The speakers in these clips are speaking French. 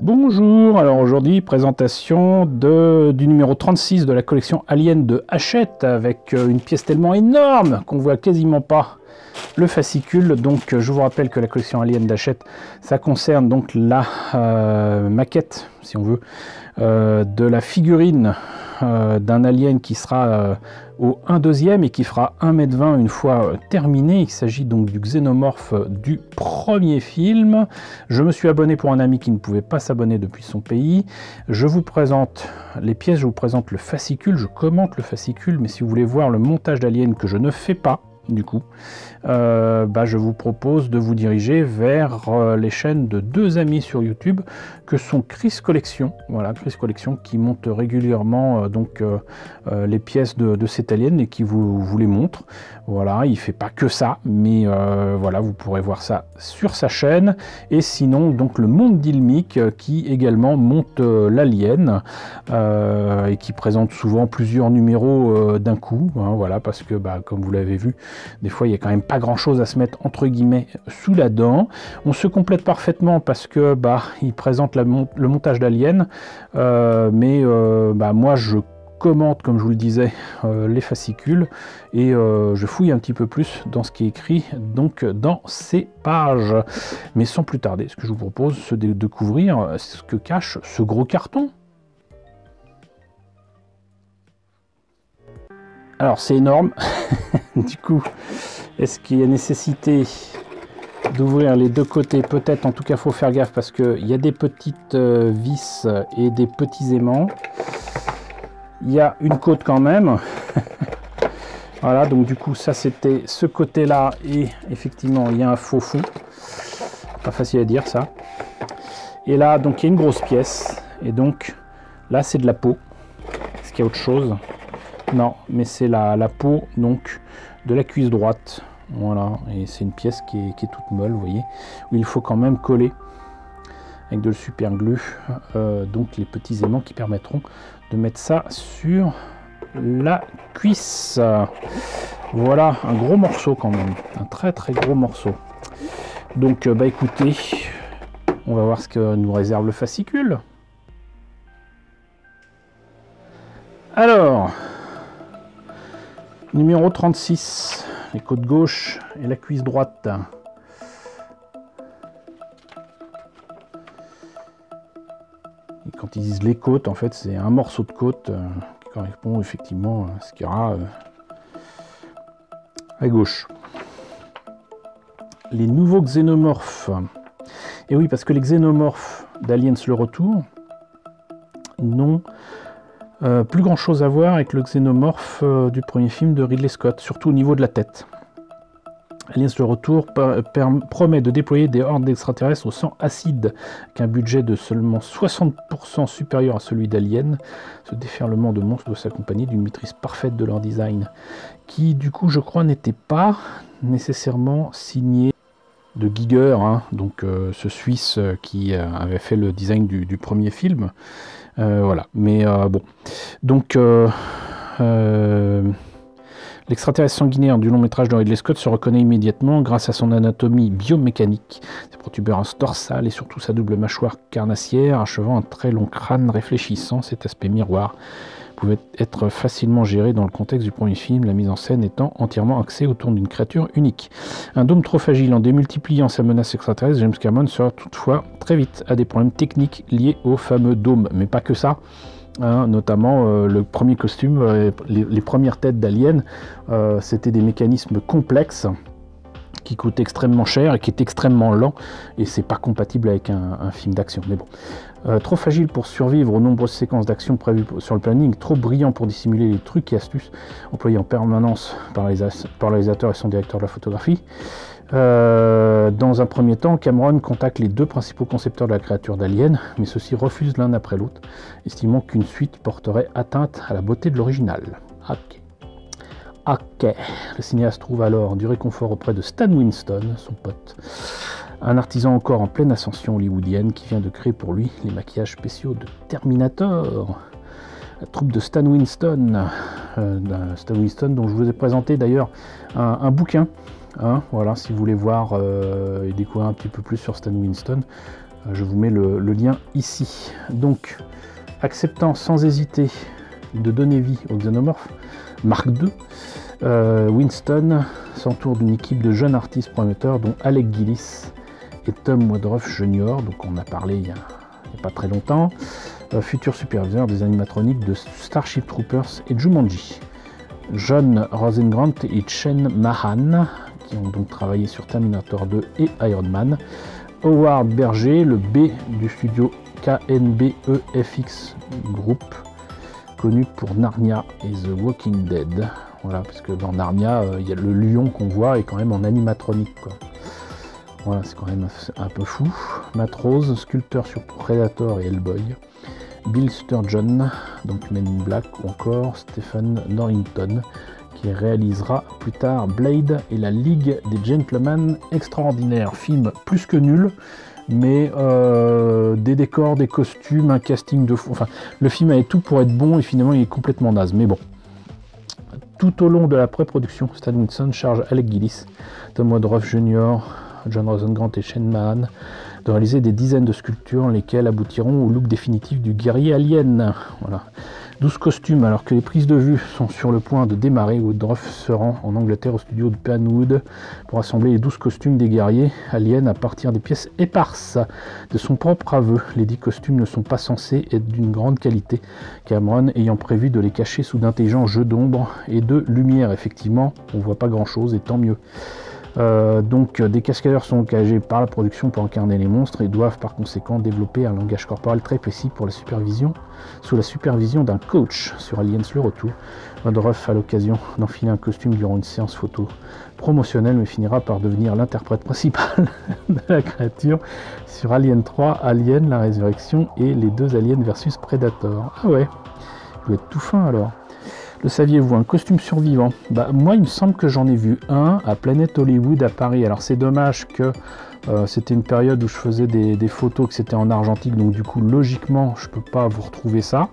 Bonjour, alors aujourd'hui présentation du numéro 36 de la collection Alien de Hachette avec une pièce tellement énorme qu'on voit quasiment pas le fascicule. Donc je vous rappelle que la collection Alien d'Hachette, ça concerne donc la maquette, si on veut, de la figurine d'un alien qui sera au 1/2 et qui fera 1,20 m une fois terminé. Il s'agit donc du xénomorphe du premier film. Je me suis abonné pour un ami qui ne pouvait pas s'abonner depuis son pays. Je vous présente les pièces, je vous présente le fascicule, je commente le fascicule, mais si vous voulez voir le montage d'Alien que je ne fais pas, du coup, je vous propose de vous diriger vers les chaînes de deux amis sur YouTube que sont Chris Collection, voilà, Chris Collection qui monte régulièrement les pièces de cet alien et qui vous les montre. Voilà, il fait pas que ça, mais voilà, vous pourrez voir ça sur sa chaîne. Et sinon, donc le Monde d'Ilmic qui également monte l'alien et qui présente souvent plusieurs numéros d'un coup, hein, voilà, parce que comme vous l'avez vu, des fois il y a quand même pas grand chose à se mettre entre guillemets sous la dent. On se complète parfaitement parce que il présente le montage d'Alien, moi je commente, comme je vous le disais, les fascicules et je fouille un petit peu plus dans ce qui est écrit donc dans ces pages. Mais sans plus tarder, ce que je vous propose, c'est de découvrir ce que cache ce gros carton. Alors c'est énorme, du coup, est-ce qu'il y a nécessité d'ouvrir les deux côtés? Peut-être, en tout cas, il faut faire gaffe parce qu'il y a des petites vis et des petits aimants. Il y a une côte quand même. Voilà, donc du coup, ça c'était ce côté-là et effectivement, il y a un faux fond. Pas facile à dire ça. Et là, donc, il y a une grosse pièce et donc là, c'est de la peau. Est-ce qu'il y a autre chose? Non, mais c'est la peau donc de la cuisse droite. Voilà, et c'est une pièce qui est toute molle, vous voyez, où il faut quand même coller avec de le super glue donc les petits aimants qui permettront de mettre ça sur la cuisse. Voilà, un gros morceau quand même, un très très gros morceau. Donc écoutez, on va voir ce que nous réserve le fascicule. Alors, numéro 36, les côtes gauche et la cuisse droite. Et quand ils disent les côtes, en fait, c'est un morceau de côte qui correspond effectivement à ce qu'il y aura à gauche. Les nouveaux xénomorphes. Et oui, parce que les xénomorphes d'Aliens le Retour n'ont plus grand chose à voir avec le xénomorphe du premier film de Ridley Scott, surtout au niveau de la tête. Aliens le Retour promet de déployer des hordes d'extraterrestres au sang acide, avec un budget de seulement 60% supérieur à celui d'Alien. Ce déferlement de monstres doit s'accompagner d'une maîtrise parfaite de leur design, qui du coup je crois n'était pas nécessairement signé de Giger, hein, donc ce Suisse qui avait fait le design du premier film. Voilà, mais bon. Donc, l'extraterrestre sanguinaire du long métrage de Ridley Scott se reconnaît immédiatement grâce à son anatomie biomécanique, ses protubérances dorsales et surtout sa double mâchoire carnassière, achevant un très long crâne réfléchissant. Cet aspect miroir pouvait être facilement géré dans le contexte du premier film, la mise en scène étant entièrement axée autour d'une créature unique. Un dôme trop fragile en démultipliant sa menace extraterrestre, James Cameron sera toutefois très vite à des problèmes techniques liés au fameux dôme, mais pas que ça. Hein, notamment le premier costume, les premières têtes d'Alien, c'était des mécanismes complexes qui coûtent extrêmement cher et qui est extrêmement lent, et c'est pas compatible avec un film d'action. Mais bon, trop fragile pour survivre aux nombreuses séquences d'action prévues sur le planning, trop brillant pour dissimuler les trucs et astuces employés en permanence par le réalisateur et son directeur de la photographie. Dans un premier temps, Cameron contacte les deux principaux concepteurs de la créature d'Alien, mais ceux-ci refusent l'un après l'autre, estimant qu'une suite porterait atteinte à la beauté de l'original. Ok. Le cinéaste trouve alors du réconfort auprès de Stan Winston, son pote, un artisan encore en pleine ascension hollywoodienne qui vient de créer pour lui les maquillages spéciaux de Terminator. La troupe de Stan Winston, dont je vous ai présenté d'ailleurs un bouquin. Hein, voilà, si vous voulez voir et découvrir un petit peu plus sur Stan Winston, Je vous mets le lien ici. Donc, acceptant sans hésiter de donner vie au Xenomorph Mark II, Winston s'entoure d'une équipe de jeunes artistes prometteurs dont Alec Gillis et Tom Woodruff Jr., donc on a parlé il y a pas très longtemps, futur superviseur des animatroniques de Starship Troopers et Jumanji. John Rosengrant et Chen Mahan, qui ont donc travaillé sur Terminator 2 et Iron Man. Howard Berger, le B du studio KNBEFX Group, connu pour Narnia et The Walking Dead. Voilà, parce que dans Narnia, il y a le lion qu'on voit est quand même en animatronique, quoi. Voilà, c'est quand même un peu fou. Matt Rose, sculpteur sur Predator et Hellboy. Bill Sturgeon, donc Men in Black, ou encore Stephen Norrington, qui réalisera plus tard Blade et la Ligue des Gentlemen Extraordinaires. Film plus que nul, mais des décors, des costumes, un casting de fou. Enfin, le film avait tout pour être bon et finalement il est complètement naze. Mais bon. Tout au long de la pré-production, Stan Winston charge Alec Gillis, Tom Woodruff Jr., John Rosengrant et Shane Mahan de réaliser des dizaines de sculptures, lesquelles aboutiront au look définitif du guerrier alien. Voilà. 12 costumes, alors que les prises de vue sont sur le point de démarrer. Woodruff se rend en Angleterre au studio de Penwood pour assembler les 12 costumes des guerriers aliens à partir des pièces éparses. De son propre aveu, les 10 costumes ne sont pas censés être d'une grande qualité, Cameron ayant prévu de les cacher sous d'intelligents jeux d'ombre et de lumière. Effectivement, on voit pas grand chose et tant mieux. Donc des cascadeurs sont engagés par la production pour incarner les monstres et doivent par conséquent développer un langage corporel très précis pour la supervision, sous la supervision d'un coach. Sur Aliens le retour, Woodruff a l'occasion d'enfiler un costume durant une séance photo promotionnelle, mais finira par devenir l'interprète principal de la créature sur Alien 3, Alien, la résurrection et les 2 Aliens versus Predator. Ah ouais, il doit être tout fin alors. Le saviez-vous, un costume survivant? Bah, moi, il me semble que j'en ai vu un à Planet Hollywood à Paris. Alors, c'est dommage que c'était une période où je faisais des photos, que c'était en argentique. Donc, du coup, logiquement, je ne peux pas vous retrouver ça.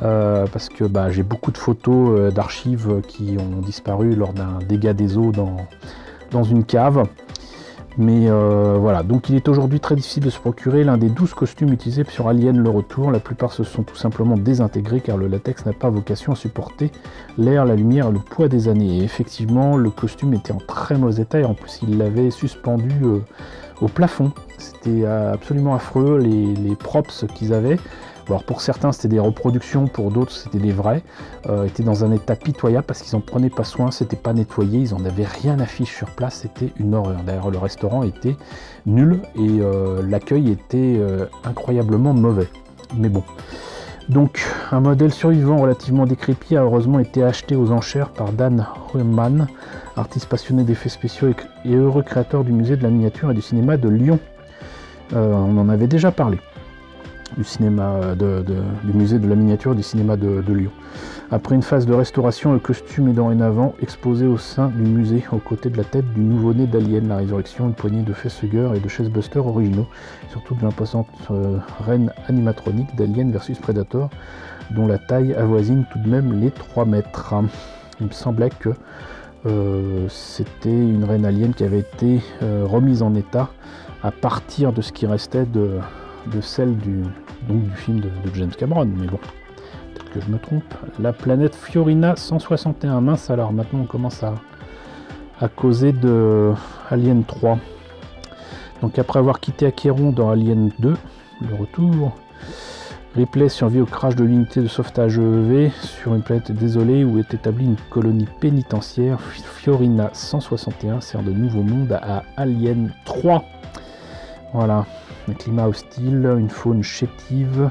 Parce que bah, j'ai beaucoup de photos d'archives qui ont disparu lors d'un dégât des eaux dans une cave. Mais voilà, donc il est aujourd'hui très difficile de se procurer l'un des 12 costumes utilisés sur Alien le retour. La plupart se sont tout simplement désintégrés car le latex n'a pas vocation à supporter l'air, la lumière et le poids des années. Et effectivement, le costume était en très mauvais état et en plus il l'avait suspendu au plafond. C'était absolument affreux, les props qu'ils avaient. Alors pour certains c'était des reproductions, pour d'autres c'était des vrais, étaient dans un état pitoyable parce qu'ils n'en prenaient pas soin, c'était pas nettoyé, ils en avaient rien à fiche sur place, c'était une horreur. D'ailleurs le restaurant était nul et l'accueil était incroyablement mauvais. Mais bon. Donc un modèle survivant relativement décrépit a heureusement été acheté aux enchères par Dan Heumann, artiste passionné d'effets spéciaux et heureux créateur du musée de la miniature et du cinéma de Lyon. On en avait déjà parlé. Du musée de la miniature et du cinéma de Lyon. Après une phase de restauration, le costume est dorénavant exposé au sein du musée, aux côtés de la tête du nouveau-né d'Alien, la résurrection, une poignée de facehugger et de chestbusters originaux, surtout de l'imposante reine animatronique d'Alien versus Predator, dont la taille avoisine tout de même les 3 mètres. Il me semblait que c'était une reine alien qui avait été remise en état à partir de ce qui restait de celle du film de James Cameron, mais bon, peut-être que je me trompe. La planète Fiorina 161, mince alors, maintenant on commence à causer de Alien 3. Donc après avoir quitté Acheron dans Alien 2, le retour, Ripley survit au crash de l'unité de sauvetage EEV sur une planète désolée où est établie une colonie pénitentiaire. Fiorina 161 sert de nouveau monde à Alien 3. Voilà. Un climat hostile, une faune chétive,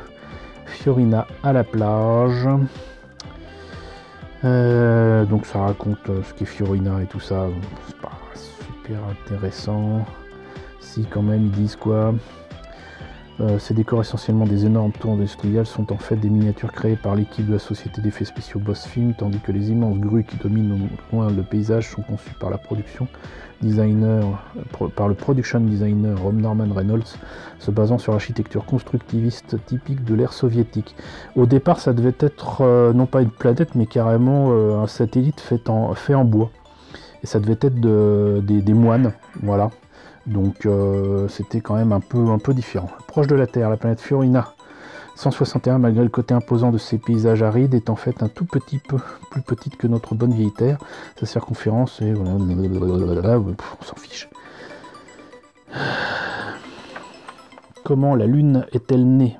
Fiorina à la plage. Donc ça raconte ce qu'est Fiorina et tout ça. C'est pas super intéressant. Si quand même ils disent quoi. Ces décors, essentiellement des énormes tours industrielles, sont en fait des miniatures créées par l'équipe de la société d'effets spéciaux Boss Film, tandis que les immenses grues qui dominent au loin le paysage sont conçues par le production designer Norman Reynolds, se basant sur l'architecture constructiviste typique de l'ère soviétique. Au départ, ça devait être non pas une planète, mais carrément un satellite fait en bois. Et ça devait être des moines, voilà. Donc c'était quand même un peu différent. Proche de la Terre, la planète Fiorina 161, malgré le côté imposant de ses paysages arides, est en fait un tout petit peu plus petite que notre bonne vieille Terre. Sa circonférence est... Voilà, on s'en fiche. Comment la Lune est-elle née?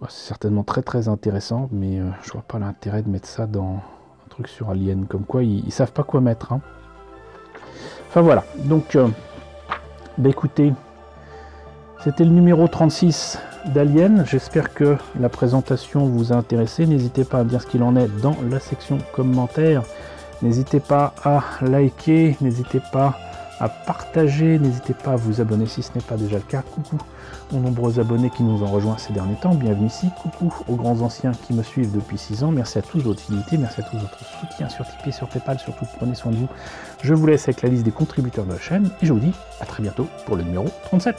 C'est certainement très intéressant, mais je vois pas l'intérêt de mettre ça dans un truc sur Alien. Comme quoi, ils savent pas quoi mettre. Hein. Enfin voilà, donc, bah écoutez, c'était le numéro 36 d'Alien. J'espère que la présentation vous a intéressé. N'hésitez pas à dire ce qu'il en est dans la section commentaires. N'hésitez pas à liker, n'hésitez pas à partager, n'hésitez pas à vous abonner si ce n'est pas déjà le cas. Coucou aux nombreux abonnés qui nous ont rejoints ces derniers temps, bienvenue ici. Coucou aux grands anciens qui me suivent depuis 6 ans, merci à tous de votre fidélité, merci à tous de votre soutien sur Tipeee, sur Paypal, surtout prenez soin de vous. Je vous laisse avec la liste des contributeurs de la chaîne et je vous dis à très bientôt pour le numéro 37.